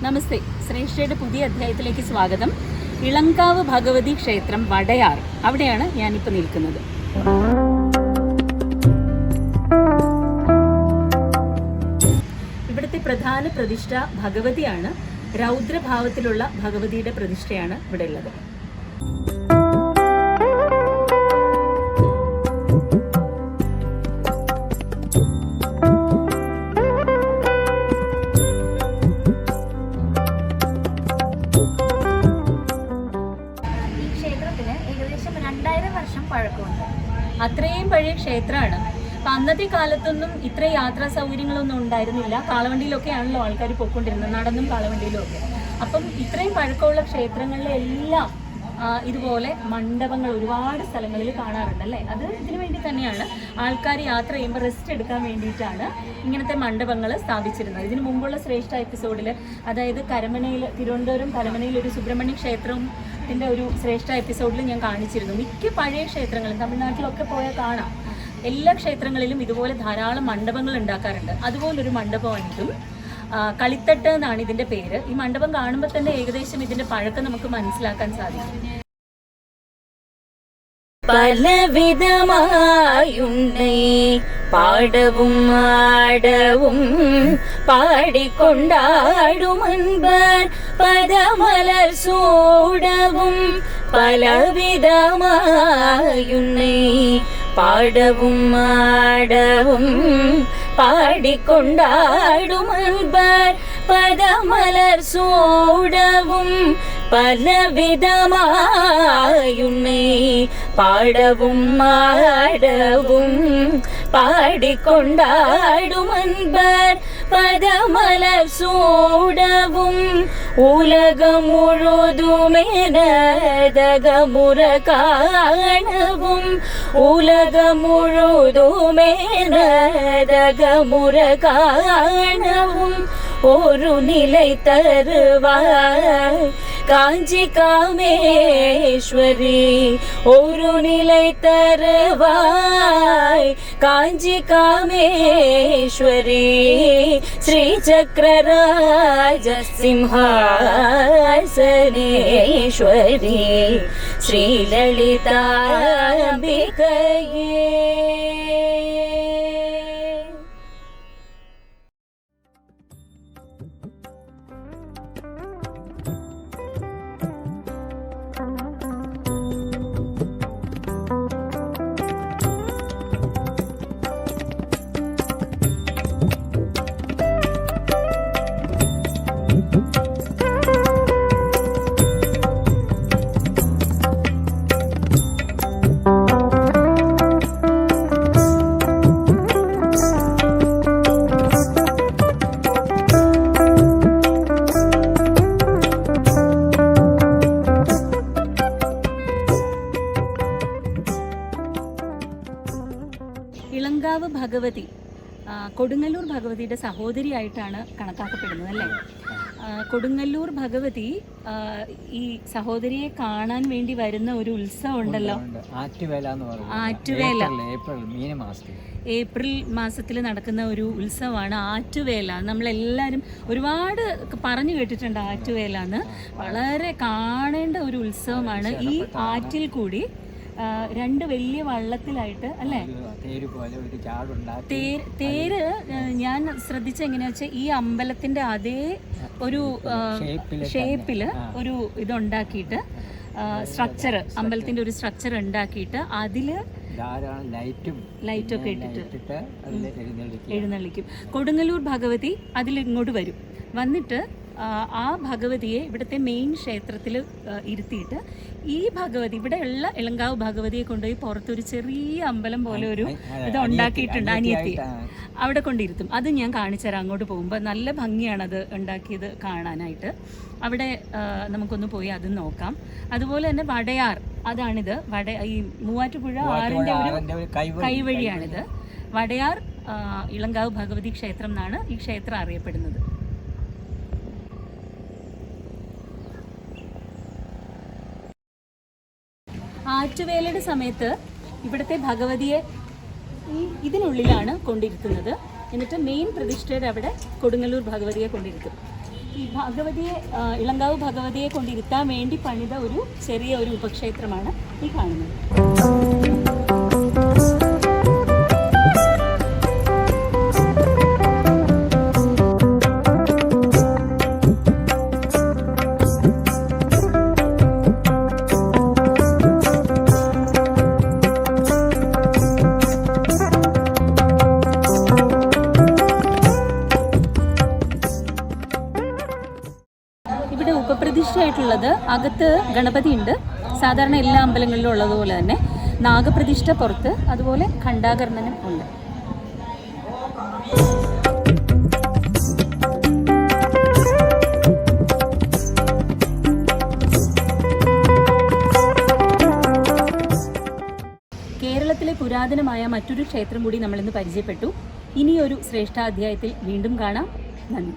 നമസ്തേ. ശ്രേഷ്ഠയുടെ പുതിയ അധ്യായത്തിലേക്ക് സ്വാഗതം. ഇളങ്കാവ് ഭഗവതി ക്ഷേത്രം വടയാർ, അവിടെയാണ് ഞാനിപ്പോൾ നിൽക്കുന്നത്. ഇവിടുത്തെ പ്രധാന പ്രതിഷ്ഠ ഭഗവതിയാണ്. രൗദ്രഭാവത്തിലുള്ള ഭഗവതിയുടെ പ്രതിഷ്ഠയാണ് ഇവിടെ ഉള്ളത്. അത്രയും പഴയ ക്ഷേത്രമാണ്. അപ്പം അന്നത്തെ കാലത്തൊന്നും ഇത്ര യാത്രാ സൗകര്യങ്ങളൊന്നും ഉണ്ടായിരുന്നില്ല. കാളവണ്ടിയിലൊക്കെയാണല്ലോ ആൾക്കാർ പോയിക്കൊണ്ടിരുന്നത്, നടന്നും കാളവണ്ടിയിലും ഒക്കെ. അപ്പം ഇത്രയും പഴക്കമുള്ള ക്ഷേത്രങ്ങളിലെല്ലാം ഇതുപോലെ മണ്ഡപങ്ങൾ ഒരുപാട് സ്ഥലങ്ങളിൽ കാണാറുണ്ട് അല്ലേ. അത് ഇതിനു വേണ്ടി തന്നെയാണ്. ആൾക്കാർ യാത്ര ചെയ്യുമ്പോൾ റെസ്റ്റ് എടുക്കാൻ വേണ്ടിയിട്ടാണ് ഇങ്ങനത്തെ മണ്ഡപങ്ങൾ സ്ഥാപിച്ചിരുന്നത്. ഇതിനു മുമ്പുള്ള ശ്രേഷ്ഠ എപ്പിസോഡിൽ, അതായത് കരമനയിൽ, തിരുവനന്തപുരം കരമനയിൽ ഒരു സുബ്രഹ്മണ്യ ക്ഷേത്രത്തിൻ്റെ ഒരു ശ്രേഷ്ഠ എപ്പിസോഡിൽ ഞാൻ കാണിച്ചിരുന്നു. മിക്ക പഴയ ക്ഷേത്രങ്ങളും തമിഴ്നാട്ടിലൊക്കെ പോയാൽ കാണാം. എല്ലാ ക്ഷേത്രങ്ങളിലും ഇതുപോലെ ധാരാളം മണ്ഡപങ്ങൾ ഉണ്ടാക്കാറുണ്ട്. അതുപോലൊരു മണ്ഡപമാണിതും. കളിത്തട്ട് എന്നാണ് ഇതിന്റെ പേര്. ഈ മണ്ഡപം കാണുമ്പോൾ തന്നെ ഏകദേശം ഇതിന്റെ പഴക്കം നമുക്ക് മനസ്സിലാക്കാൻ സാധിക്കും. പലവിധമായുണ്ടേ പാടവും ആടവും പാടിക്കൊണ്ടാടുമൻപർ പദമലർ സൂടവും പലവിധമായുണ്ടേ പാടവും ആടവും പാടിക്കൊണ്ടാടുമൻപർ പദമലർ സൂടവും പലവിധമായുണ്ണേ പാടവും ആടവും പാടിക്കൊണ്ടാടുമൻപർ പദമലർ സൂടവും ഉലകം മുഴുതുമേനതകമുറ കാണവും ഉലകം മുഴുതുമേനതകമുറ കാണവും ഒരു നിலை തരുവാய் കാഞ്ചി കാമേശ്വരി ഒരു നിலை തരുവാய் കാഞ്ചി കാമേശ്വരി ശ്രീചക്രരാജ സിംഹാസനേശ്വരി ശ്രീലളിതാംബികയേ. ഇളങ്കാവ് ഭഗവതി കൊടുങ്ങല്ലൂർ ഭഗവതിയുടെ സഹോദരിയായിട്ടാണ് കണക്കാക്കപ്പെടുന്നത് അല്ലേ. കൊടുങ്ങല്ലൂർ ഭഗവതി ഈ സഹോദരിയെ കാണാൻ വേണ്ടി വരുന്ന ഒരു ഉത്സവം ഉണ്ടല്ലോ, ആറ്റുവേല. ഏപ്രിൽ മാസത്തിൽ നടക്കുന്ന ഒരു ഉത്സവമാണ് ആറ്റുവേല. നമ്മളെല്ലാവരും ഒരുപാട് പറഞ്ഞു കേട്ടിട്ടുണ്ട് ആറ്റുവേല എന്ന്. വളരെ കാണേണ്ട ഒരു ഉത്സവമാണ്. ഈ ആറ്റിൽ കൂടി രണ്ട് വലിയ വള്ളത്തിലായിട്ട് അല്ലേ തേര്. ഞാൻ ശ്രദ്ധിച്ച എങ്ങനെയാ വെച്ചാൽ ഈ അമ്പലത്തിന്റെ അതേ ഒരു ഷേപ്പില് ഒരു ഇതുണ്ടാക്കിയിട്ട് സ്ട്രക്ചർ, അമ്പലത്തിന്റെ ഒരു സ്ട്രക്ചർ ഉണ്ടാക്കിയിട്ട് അതില് ലൈറ്റൊക്കെ ഇട്ടിട്ട് എഴുന്നള്ളിക്കും. കൊടുങ്ങല്ലൂർ ഭഗവതി അതിലിങ്ങോട്ട് വരും. വന്നിട്ട് ആ ഭഗവതിയെ ഇവിടുത്തെ മെയിൻ ക്ഷേത്രത്തിൽ ഇരുത്തിയിട്ട് ഈ ഭഗവതി, ഇവിടെയുള്ള ഇളങ്കാവ് ഭഗവതിയെ കൊണ്ടുപോയി പുറത്തൊരു ചെറിയ അമ്പലം പോലെ ഒരു ഇത് ഉണ്ടാക്കിയിട്ടുണ്ട്, അനിയത്തി, അവിടെ കൊണ്ടിരുത്തും. അത് ഞാൻ കാണിച്ചുതരാം അങ്ങോട്ട് പോകുമ്പോൾ. നല്ല ഭംഗിയാണ് അത് ഉണ്ടാക്കിയത് കാണാനായിട്ട്. അവിടെ നമുക്കൊന്ന് പോയി അത് നോക്കാം. അതുപോലെ തന്നെ വടയാർ, അതാണിത്. ഈ മൂവാറ്റുപുഴ ആറിൻ്റെ ഒരു കൈവഴിയാണിത്. വടയാർ ഇളങ്കാവ് ഭഗവതി ക്ഷേത്രം എന്നാണ് ഈ ക്ഷേത്രം അറിയപ്പെടുന്നത്. ആറ്റുവേലയുടെ സമയത്ത് ഇവിടുത്തെ ഭഗവതിയെ ഇതിനുള്ളിലാണ് കൊണ്ടിരുത്തുന്നത്. എന്നിട്ട് മെയിൻ പ്രതിഷ്ഠയുടെ അവിടെ കൊടുങ്ങല്ലൂർ ഭഗവതിയെ കൊണ്ടിരുത്തും. ഈ ഭഗവതിയെ ഇളങ്കാവ് ഭഗവതിയെ കൊണ്ടിരുത്താൻ വേണ്ടി പണിത ഒരു ചെറിയ ഒരു ഉപക്ഷേത്രമാണ് ഈ കാണുന്നത്. ഇവിടെ ഉപപ്രതിഷ്ഠയായിട്ടുള്ളത് അകത്ത് ഗണപതി ഉണ്ട്, സാധാരണ എല്ലാ അമ്പലങ്ങളിലും ഉള്ളതുപോലെ തന്നെ. നാഗപ്രതിഷ്ഠ പുറത്ത്, അതുപോലെ ഖണ്ഡാകർണനും ഉണ്ട്. കേരളത്തിലെ പുരാതനമായ മറ്റൊരു ക്ഷേത്രം കൂടി നമ്മളിന്ന് പരിചയപ്പെട്ടു. ഇനിയൊരു ശ്രേഷ്ഠാധ്യായത്തിൽ വീണ്ടും കാണാം. നന്ദി.